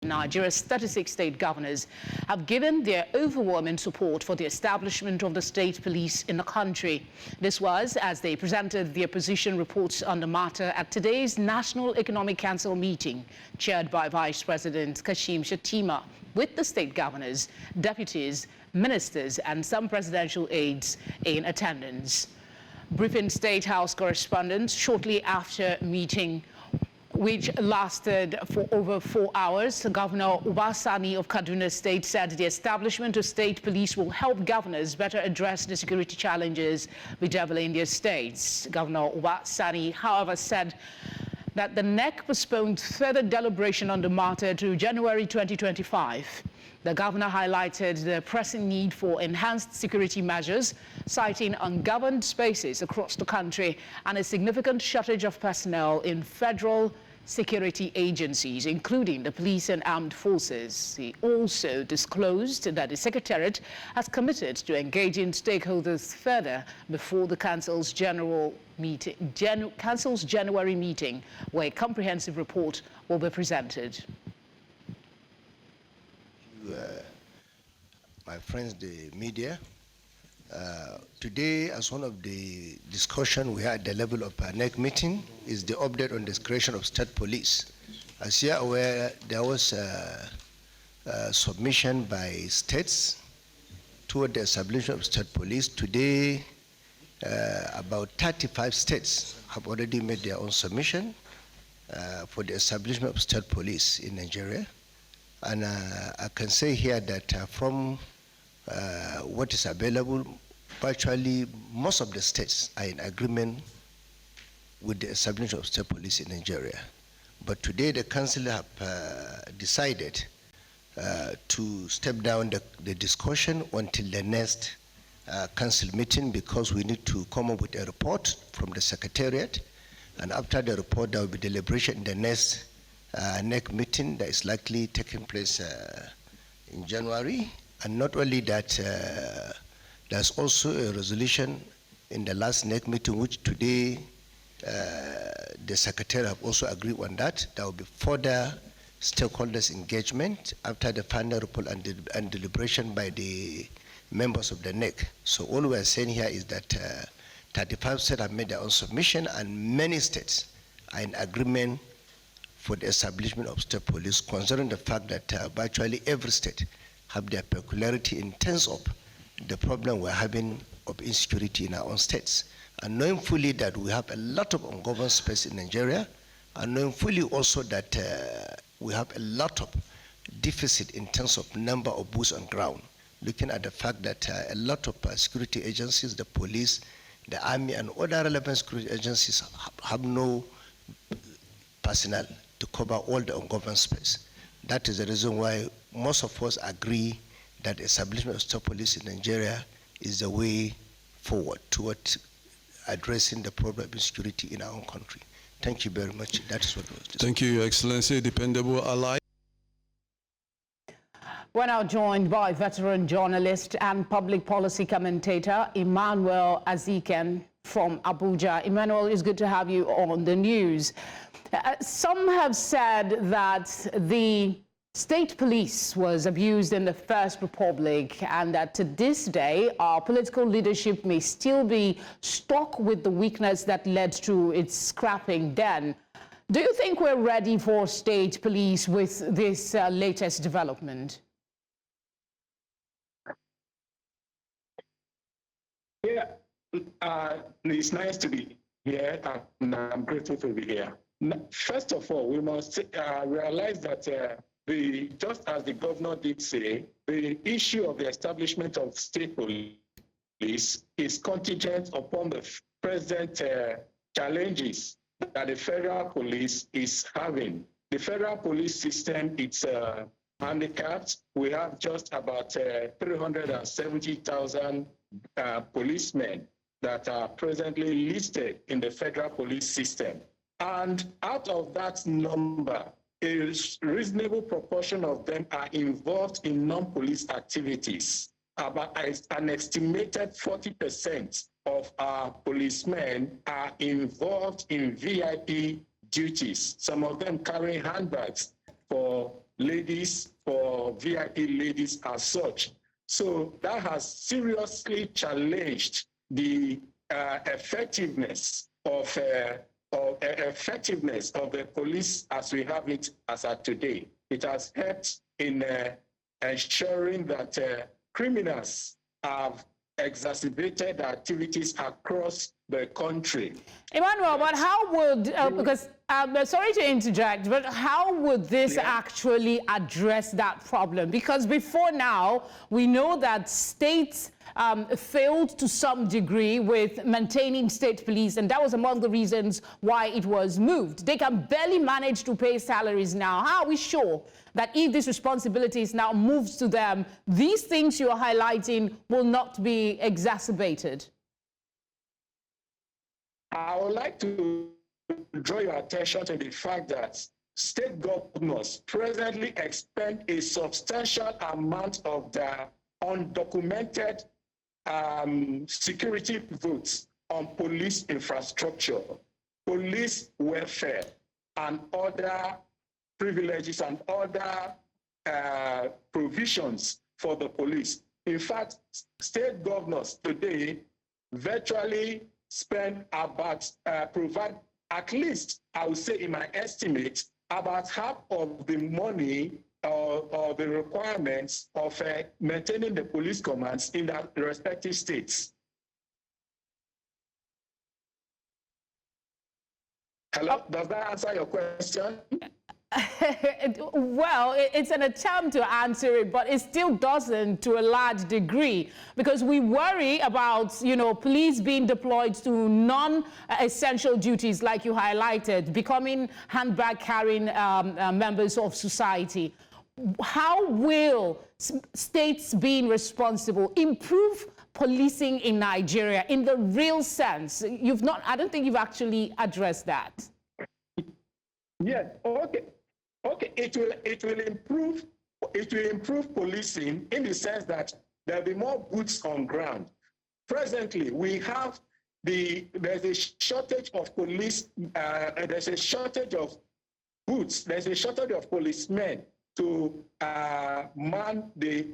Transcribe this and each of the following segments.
Nigeria's 36 state governors have given their overwhelming support for the establishment of the state police in the country. This was as they presented their position reports on the matter at today's National Economic Council meeting, chaired by Vice President Kashim Shettima, with the state governors, deputies, ministers, and some presidential aides in attendance. Briefing State House correspondents shortly after meeting, which lasted for over 4 hours, Governor Sani of Kaduna State said the establishment of state police will help governors better address the security challenges bedeviling their states. Governor Sani, however, said that the NEC postponed further deliberation on the matter to January 2025. The governor highlighted the pressing need for enhanced security measures, citing ungoverned spaces across the country and a significant shortage of personnel in federal security agencies, including the police and armed forces. He also disclosed that the Secretariat has committed to engaging stakeholders further before the Council's January meeting, where a comprehensive report will be presented. My friends, the media, today, as one of the discussion we had at the level of our NEC meeting, is the update on the creation of state police. As you are aware, there was a submission by states toward the establishment of state police. Today, about 35 states have already made their own submission for the establishment of state police in Nigeria. And I can say here that from what is available, virtually most of the states are in agreement with the establishment of state police in Nigeria. But today the council have decided to step down the discussion until the next council meeting, because we need to come up with a report from the Secretariat. And after the report, there will be deliberation in the next NEC meeting that is likely taking place in January. And not only that, there's also a resolution in the last NEC meeting, which today the Secretary have also agreed on that. There will be further stakeholders engagement after the final report and deliberation by the members of the NEC. So all we are saying here is that 35 states have made their own submission, and many states are in agreement for the establishment of state police, considering the fact that virtually every state have their peculiarity in terms of the problem we're having of insecurity in our own states. And knowing fully that we have a lot of ungoverned space in Nigeria, and knowing fully also that we have a lot of deficit in terms of number of boots on ground, looking at the fact that a lot of security agencies, the police, the army, and other relevant security agencies have no personnel to cover all the ungoverned space. That is the reason why most of us agree that the establishment of state police in Nigeria is the way forward toward addressing the problem of insecurity in our own country. Thank you very much. That is what was discussed. Thank you, Your Excellency. Dependable ally. We're now joined by veteran journalist and public policy commentator Emmanuel Aziken from Abuja. Emmanuel, it's good to have you on the news. Some have said that the state police was abused in the First Republic, and that to this day, our political leadership may still be stuck with the weakness that led to its scrapping then. Do you think we're ready for state police with this latest development? Yeah, it's nice to be here, and I'm grateful to be here. First of all, we must realize that just as the governor did say, the issue of the establishment of state police is contingent upon the present challenges that the federal police is having. The federal police system, it's handicapped. We have just about 370,000 policemen that are presently listed in the federal police system. And out of that number, a reasonable proportion of them are involved in non-police activities. About an estimated 40% of our policemen are involved in VIP duties, some of them carrying handbags for ladies, for VIP ladies as such. So that has seriously challenged the effectiveness of the police as we have it as of today. It has helped in ensuring that criminals have exacerbated activities across the country. Emmanuel, but how would, because sorry to interject, but how would this actually address that problem? Because before now, we know that states failed to some degree with maintaining state police, and that was among the reasons why it was moved. They can barely manage to pay salaries now. How are we sure that if this responsibility is now moved to them, these things you're highlighting will not be exacerbated? I would like to draw your attention to the fact that state governors presently expend a substantial amount of their undocumented security votes on police infrastructure, police welfare, and other privileges and other provisions for the police. In fact, state governors today virtually spend about, provide at least, I would say in my estimate, about half of the money or the requirements of maintaining the police commands in their respective states. Hello, does that answer your question? Well, it's an attempt to answer it, but it still doesn't to a large degree, because we worry about, police being deployed to non-essential duties, like you highlighted, becoming handbag-carrying members of society. How will states being responsible improve policing in Nigeria in the real sense? I don't think you've actually addressed that. Yes, okay. Okay, it will improve policing in the sense that there'll be more boots on ground. Presently, we have there's a shortage of police, there's a shortage of boots, there's a shortage of policemen to man the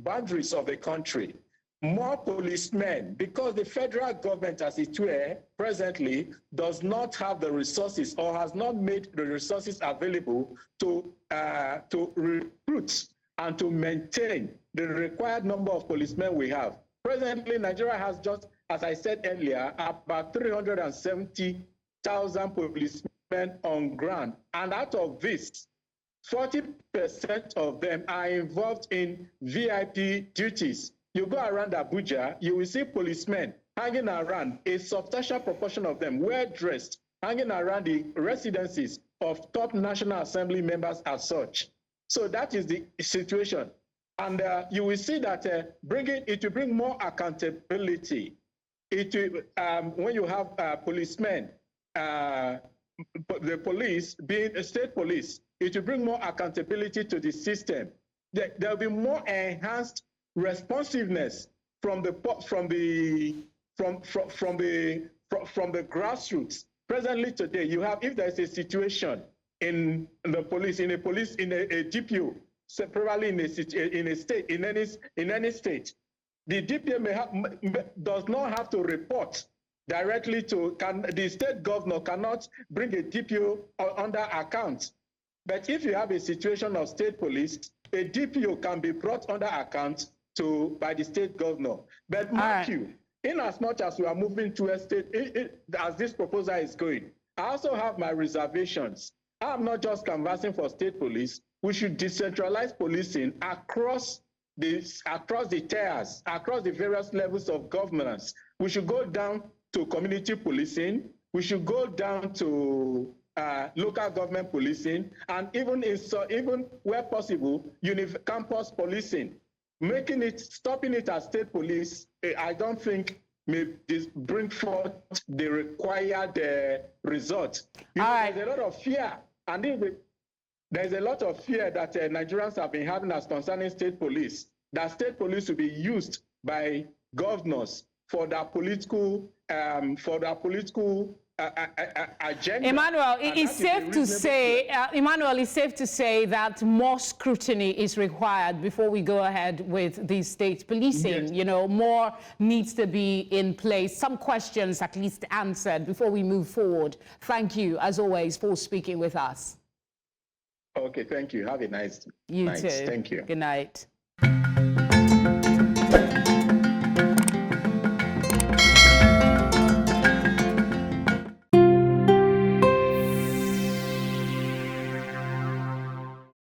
boundaries of the country. More policemen, because the federal government, as it were, presently does not have the resources or has not made the resources available to recruit and to maintain the required number of policemen we have. Presently, Nigeria has just, as I said earlier, about 370,000 policemen on ground. And out of this, 40% of them are involved in VIP duties. You go around Abuja, you will see policemen hanging around, a substantial proportion of them well-dressed, hanging around the residences of top National Assembly members as such. So that is the situation. And you will see that it will bring more accountability. It will, when you have policemen, the police being a state police, it will bring more accountability to the system. There will be more enhanced responsiveness from the grassroots. Presently today, you have, if there's a situation in the police, in a DPO, so probably in a state, in any state, the DPO does not have to report directly to, the state governor cannot bring a DPO under account. But if you have a situation of state police, a DPO can be brought under account by the state governor. But mark you, in as much as we are moving to a state, as this proposal is going, I also have my reservations. I'm not just canvassing for state police. We should decentralize policing across the tiers, across the various levels of governance. We should go down to community policing. We should go down to local government policing, and even where possible, campus policing. Stopping it as state police, I don't think may bring forth the required result. There's a lot of fear, and there's a lot of fear that Nigerians have been having as concerning state police, that state police will be used by governors for their political agenda. Emmanuel, it's safe to say, Emmanuel, it's safe to say that more scrutiny is required before we go ahead with the state policing. Yes. You know, more needs to be in place. Some questions at least answered before we move forward. Thank you, as always, for speaking with us. Okay, thank you. Have a nice You night. too. Thank you. Good night.